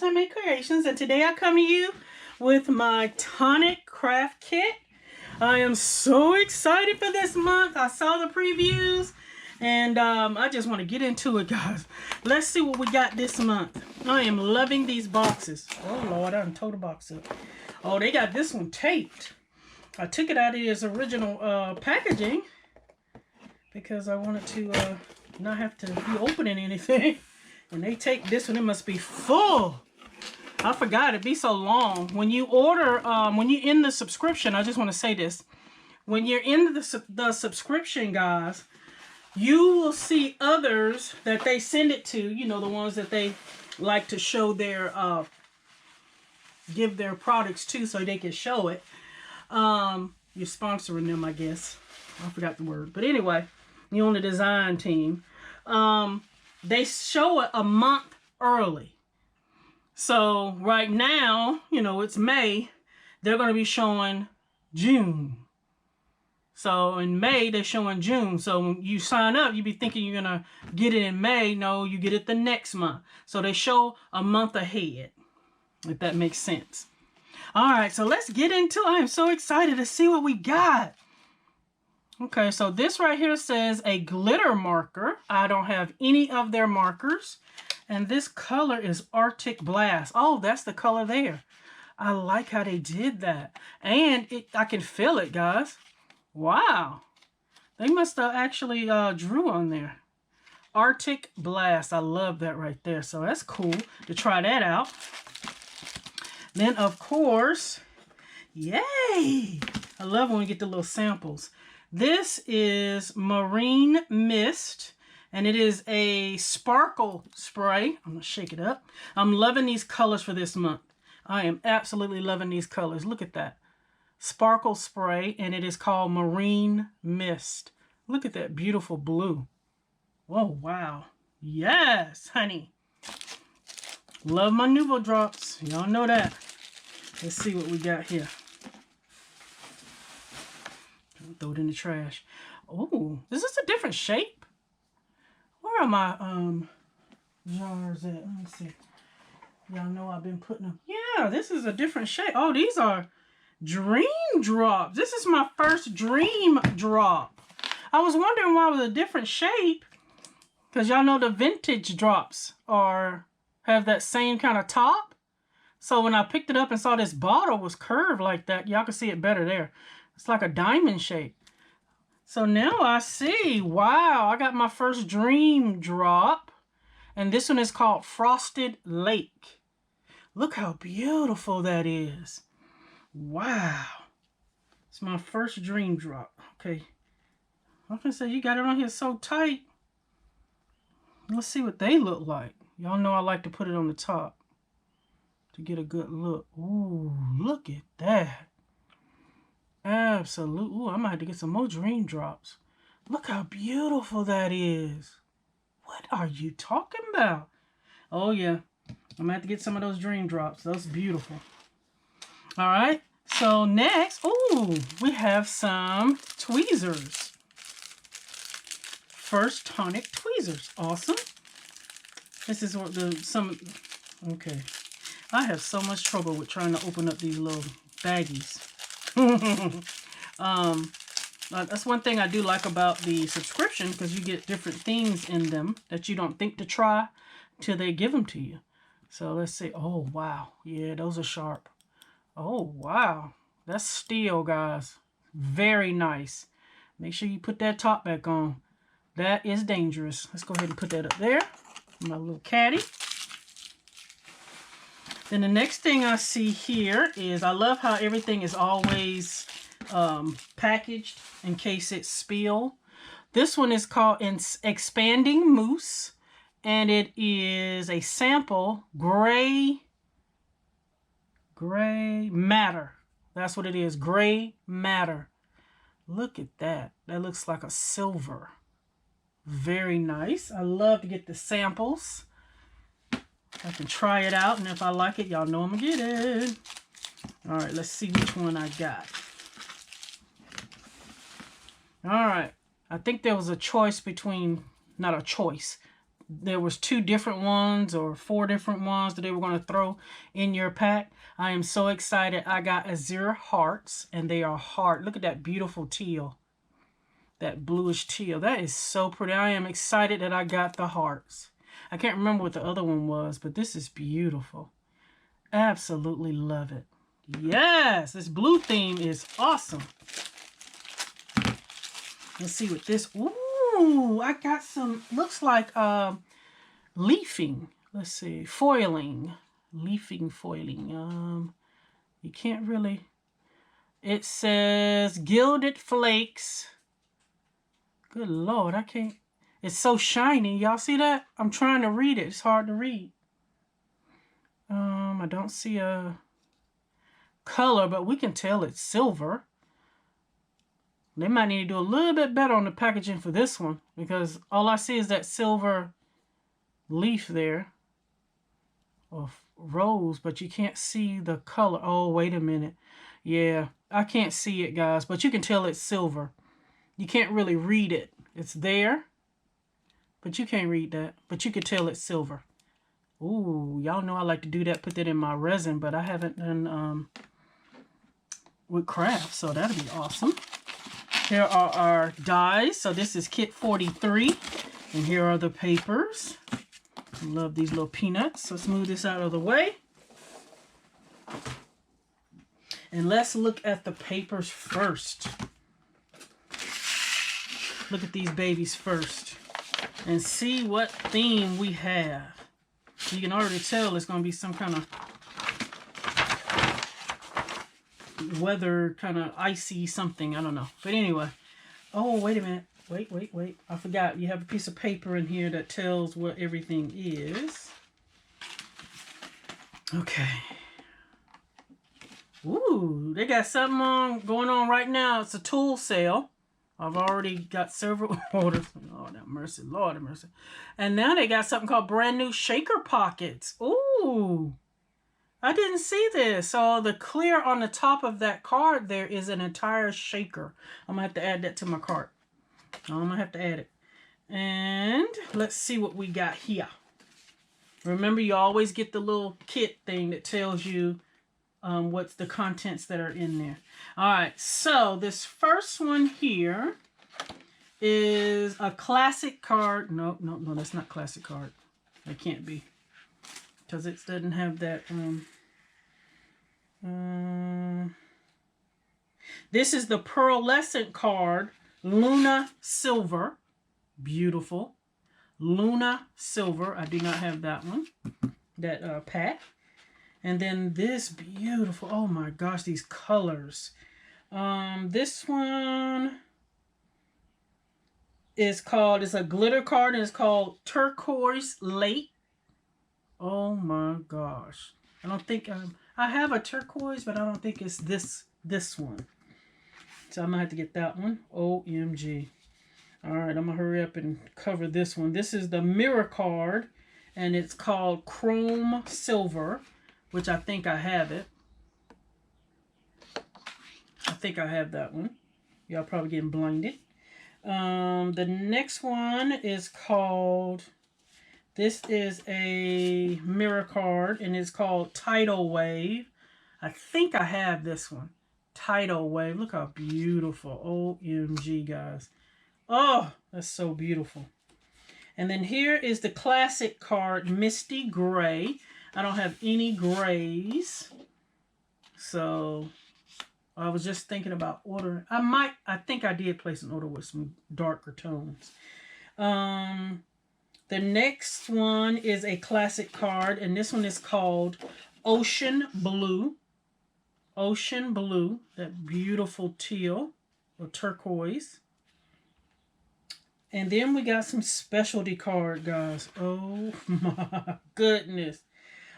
Handmade Creations, and today I come to you with my Tonic craft kit. I am so excited for this month. I saw the previews and I just want to get into it, guys. Let's see what we got this month. I am loving these boxes. Oh Lord, I done tore the box up. Oh, they got this one taped. I took it out of its original packaging because I wanted to not have to be opening anything. When they take this one, it must be full. I forgot, it'd be so long. When you order, when you're in the subscription, I just want to say this. When you're in the subscription, guys, you will see others that they send it to, you know, the ones that they like to show their, give their products to so they can show it. You're sponsoring them, I guess. I forgot the word. But anyway, you're on the design team. They show it a month early. So right now, you know, it's May. They're going to be showing June. So in May, they're showing June. So when you sign up, you be thinking you're going to get it in May. No, you get it the next month. So they show a month ahead, if that makes sense. All right, so let's get into it. I am so excited to see what we got. Okay, so this right here says a glitter marker. I don't have any of their markers. And this color is Arctic Blast. Oh, that's the color there. I like how they did that. And I can feel it, guys. Wow. They must have actually drew on there. Arctic Blast. I love that right there. So that's cool to try that out. Then, of course, yay! I love when we get the little samples. This is Marine Mist, and it is a sparkle spray. I'm going to shake it up. I'm loving these colors for this month. I am absolutely loving these colors. Look at that. Sparkle spray, and it is called Marine Mist. Look at that beautiful blue. Oh, wow. Yes, honey. Love my Nuvo drops. Y'all know that. Let's see what we got here. Throw it in the trash. Oh, this is a different shape. Where are my jars at? Let me see. Y'all know I've been putting them. Yeah, this is a different shape. Oh, these are dream drops. This is my first dream drop. I was wondering why it was a different shape. Because y'all know the vintage drops have that same kind of top. So when I picked it up and saw this bottle was curved like that, y'all can see it better there. It's like a diamond shape. So now I see, wow, I got my first dream drop. And this one is called Frosted Lake. Look how beautiful that is. Wow. It's my first dream drop. Okay. I'm gonna say you got it on here so tight. Let's see what they look like. Y'all know I like to put it on the top to get a good look. Ooh, look at that. Absolutely. Ooh, I might have to get some more dream drops. Look how beautiful that is. What are you talking about? Oh, yeah. I'm going to have to get some of those dream drops. Those are beautiful. All right. So next, ooh, we have some tweezers. First Tonic tweezers. Awesome. This is what okay. I have so much trouble with trying to open up these little baggies. That's one thing I do like about the subscription, because you get different things in them that you don't think to try till they give them to you. So let's see. Oh, wow. Yeah, those are sharp. Oh, wow. That's steel, guys. Very nice. Make sure you put that top back on. That is dangerous. Let's go ahead and put that up there. My little caddy. Then the next thing I see here is, I love how everything is always packaged in case it spill. This one is called Expanding Mousse, and it is a sample gray matter. That's what it is, gray matter. Look at that. That looks like a silver. Very nice. I love to get the samples. I can try it out, and if I like it, y'all know I'm gonna get it. All right, let's see which one I got. All right, I think there was a choice between, not a choice, there was 2 different ones or 4 different ones that they were going to throw in your pack. I am so excited. I got Azure Hearts, and they are hard. Look at that beautiful teal. That bluish teal. That is so pretty. I am excited that I got the hearts. I can't remember what the other one was, but this is beautiful. Absolutely love it. Yes, this blue theme is awesome. Let's see what this... Ooh, I got some... Looks like leafing. Let's see. Foiling. Leafing foiling. You can't really... It says Gilded Flakes. Good Lord, I can't... It's so shiny. Y'all see that? I'm trying to read it. It's hard to read. I don't see a color, but we can tell it's silver. They might need to do a little bit better on the packaging for this one, because all I see is that silver leaf there of rose, but you can't see the color. Oh, wait a minute. Yeah, I can't see it, guys, but you can tell it's silver. You can't really read it. It's there, but you can't read that, but you can tell it's silver. Ooh, y'all know I like to do that, put that in my resin, but I haven't done with craft, so that'll be awesome. Here are our dies. So this is kit 43, and here are the papers. I love these little peanuts. Let's move this out of the way. And let's look at the papers first. Look at these babies first and see what theme we have. You can already tell it's going to be some kind of weather, kind of icy something. I don't know. But anyway. Oh, wait a minute. Wait. I forgot. You have a piece of paper in here that tells what everything is. Okay. Ooh, they got something going on right now. It's a tool sale. I've already got several orders. Lord have mercy. Lord have mercy. And now they got something called brand new shaker pockets. Ooh. I didn't see this. So the clear on the top of that card there is an entire shaker. I'm going to have to add that to my cart. I'm going to have to add it. And let's see what we got here. Remember, you always get the little kit thing that tells you what's the contents that are in there. All right, so this first one here is a classic card. No, that's not classic card. It can't be, because it doesn't have that. This is the pearlescent card, Luna Silver. Beautiful. Luna Silver. I do not have that one. That pack. And then this beautiful, oh my gosh, these colors. This one is called, it's a glitter card, and it's called Turquoise Lake. Oh my gosh. I don't think, I have a turquoise, but I don't think it's this one. So I'm going to have to get that one. OMG. All right, I'm going to hurry up and cover this one. This is the mirror card, and it's called Chrome Silver, which I think I have it. I think I have that one. Y'all probably getting blinded. The next one is called, this is a mirror card, and it's called Tidal Wave. I think I have this one. Tidal Wave. Look how beautiful. OMG, guys. Oh, that's so beautiful. And then here is the classic card, Misty Gray. I don't have any grays. So I was just thinking about ordering. I think I did place an order with some darker tones. The next one is a classic card, and this one is called Ocean Blue. Ocean Blue, that beautiful teal or turquoise. And then we got some specialty card, guys. Oh my goodness.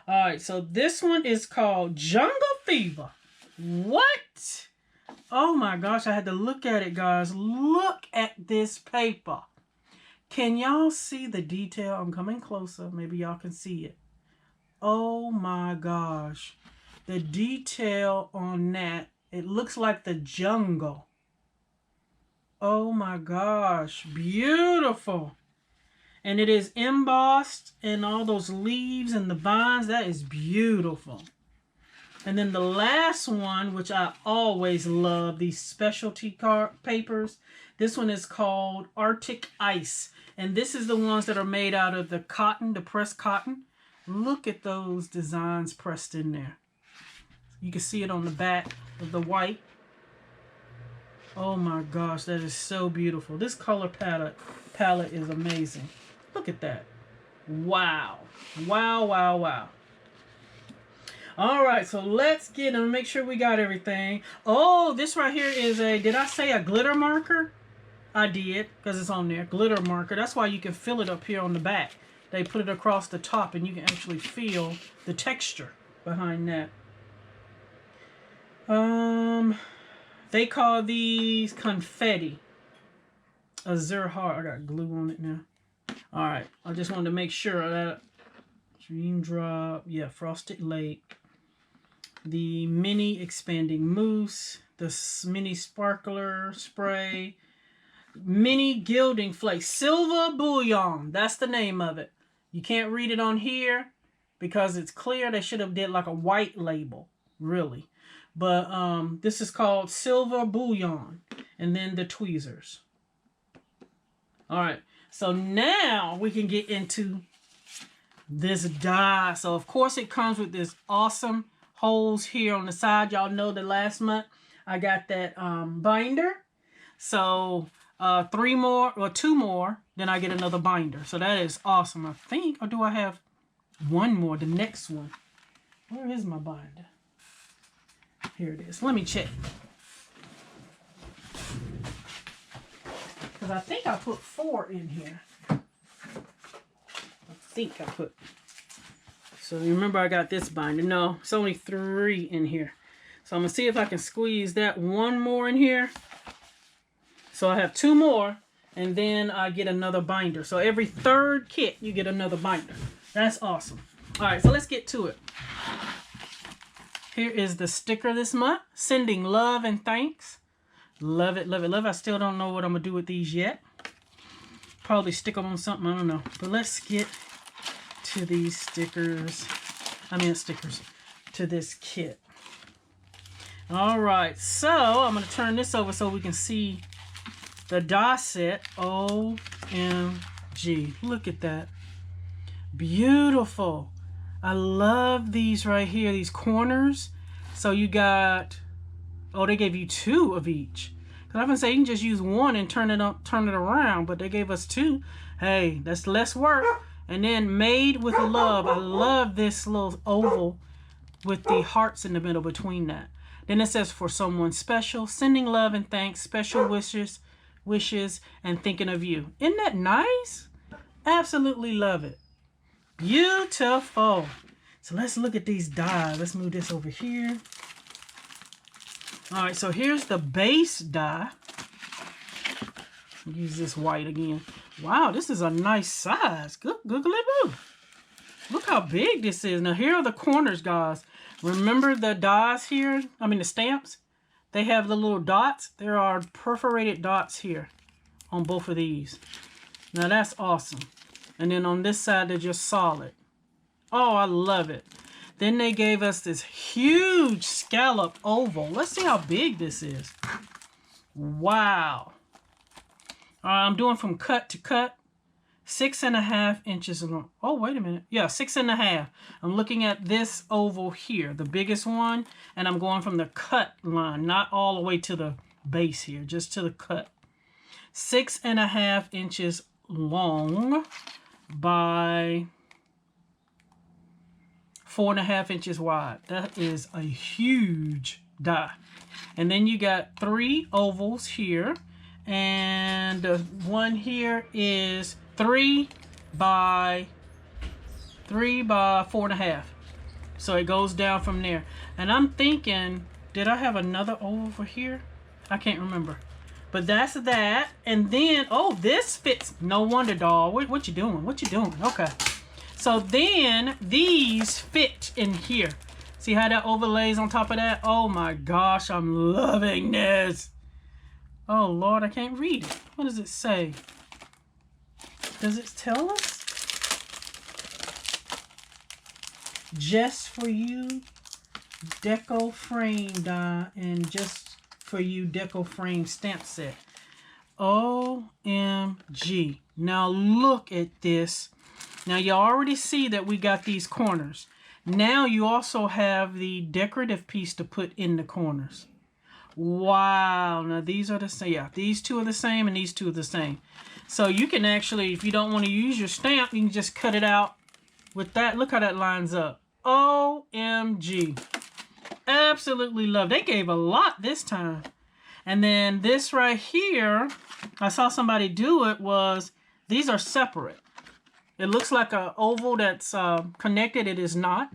All right, so this one is called Jungle Fever. What? Oh my gosh, I had to look at it, guys. Look at this paper. Can y'all see the detail? I'm coming closer. Maybe y'all can see it. Oh my gosh. The detail on that, it looks like the jungle. Oh my gosh, beautiful. And it is embossed and all those leaves and the vines. That is beautiful. And then the last one, which I always love, these specialty card papers. This one is called Arctic Ice. And this is the ones that are made out of the cotton, the pressed cotton. Look at those designs pressed in there. You can see it on the back of the white. Oh my gosh, that is so beautiful. This color palette is amazing. Look at that. Wow. Wow, wow, wow. All right, so let's get and make sure we got everything. Oh, this right here is did I say a glitter marker? I did, because it's on there. Glitter marker. That's why you can feel it up here on the back. They put it across the top, and you can actually feel the texture behind that. They call these confetti. Azure Heart. I got glue on it now. All right, I just wanted to make sure that Dream Drop. Yeah, Frosted Lake. The mini expanding mousse, the mini sparkler spray, mini gilding flake, silver bullion. That's the name of it. You can't read it on here because it's clear. They should have did like a white label, really. But this is called silver bullion, and then the tweezers. All right, so now we can get into this die. So of course it comes with this awesome holes here on the side. Y'all know that last month I got that binder. So 3 more or 2 more, then I get another binder. So that is awesome, I think. Or do I have 1 more, the next one? Where is my binder? Here it is. Let me check. Because I think I put 4 in here. I think I put. So remember I got this binder. No, it's only 3 in here. So I'm going to see if I can squeeze that 1 more in here. So I have 2 more, and then I get another binder. So every 3rd kit, you get another binder. That's awesome. All right, so let's get to it. Here is the sticker this month. Sending love and thanks. Love it, love it, love it. I still don't know what I'm going to do with these yet. Probably stick them on something, I don't know. But let's get to these stickers. To this kit. All right, so I'm going to turn this over so we can see the die set. OMG, look at that. Beautiful. I love these right here, these corners. So you got, oh, they gave you 2 of each. Because I've been saying you can just use 1 and turn it around, but they gave us 2. Hey, that's less work. And then made with love. I love this little oval with the hearts in the middle between that. Then it says for someone special, sending love and thanks, special wishes, and thinking of you. Isn't that nice? Absolutely love it. Beautiful. So let's look at these dies. Let's move this over here. All right, so here's the base die. Use this white again. Wow, this is a nice size. Good, googly-boo. Look how big this is. Now, here are the corners, guys. Remember the dies here? The stamps? They have the little dots. There are perforated dots here on both of these. Now, that's awesome. And then on this side, they're just solid. Oh, I love it. Then they gave us this huge scallop oval. Let's see how big this is. Wow. I'm doing from cut to cut. 6.5 inches long. Oh, wait a minute. Yeah, 6.5. I'm looking at this oval here, the biggest one. And I'm going from the cut line, not all the way to the base here, just to the cut. 6.5 inches long by 4.5 inches wide. That is a huge die. And then you got 3 ovals here. And the one here is 3 by 4.5. So it goes down from there. And I'm thinking, did I have another oval for here? I can't remember. But that's that. And then, oh, this fits. No wonder, doll. What you doing? What you doing? Okay. So then these fit in here. See how that overlays on top of that? Oh my gosh, I'm loving this. Oh Lord, I can't read it. What does it say? Does it tell us? Just for you, deco frame die, and just for you deco frame stamp set. OMG. Now look at this. Now you already see that we got these corners. Now you also have the decorative piece to put in the corners. Wow. Now these are the same. Yeah, these two are the same and these two are the same. So you can actually, if you don't want to use your stamp, you can just cut it out with that. Look how that lines up. OMG. Absolutely love. They gave a lot this time. And then this right here, I saw somebody do it, was these are separate. It looks like an oval that's connected. It is not.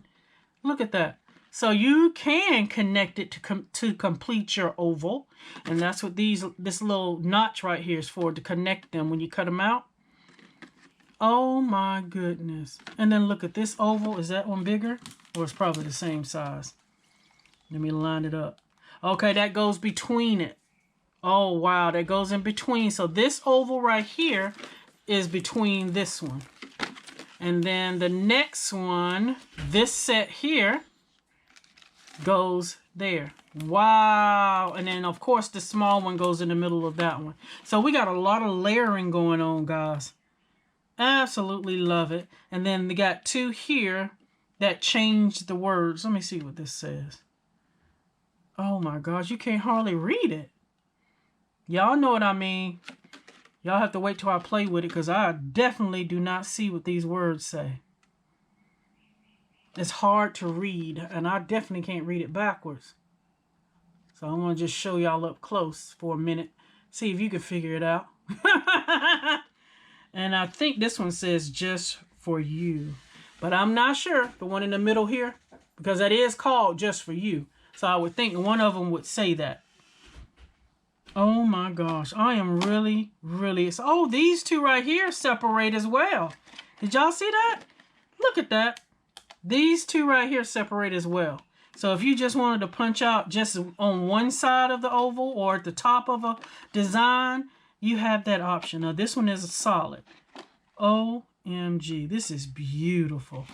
Look at that. So you can connect it to complete your oval. And that's what this little notch right here is for, to connect them when you cut them out. Oh my goodness. And then look at this oval. Is that one bigger? Or it's probably the same size. Let me line it up. Okay, that goes between it. Oh, wow, that goes in between. So this oval right here is between this one. And then the next one, this set here, goes there. Wow. And then, of course, the small one goes in the middle of that one. So we got a lot of layering going on, guys. Absolutely love it. And then they got two here that change the words. Let me see what this says. Oh, my gosh, you can't hardly read it. Y'all know what I mean. Y'all have to wait till I play with it, because I definitely do not see what these words say. It's hard to read, and I definitely can't read it backwards. So I want to just show y'all up close for a minute. See if you can figure it out. And I think this one says just for you. But I'm not sure. The one in the middle here. Because that is called just for you. So I would think one of them would say that. Oh my gosh. I am really. Oh, these two right here separate as well. Did y'all see that? Look at that. These two right here separate as well. So if you just wanted to punch out just on one side of the oval or at the top of a design, you have that option. Now this one is a solid. OMG. This is beautiful.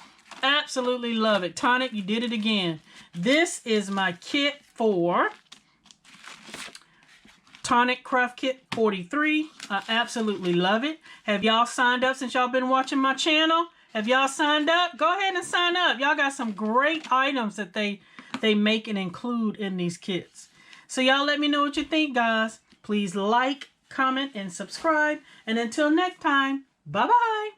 Absolutely love it. Tonic, you did it again. This is my kit for Tonic Craft Kit 43. I absolutely love it. Have y'all signed up since y'all been watching my channel? Have y'all signed up? Go ahead and sign up. Y'all got some great items that they make and include in these kits. So y'all let me know what you think, guys. Please like, comment, and subscribe. And until next time, bye-bye.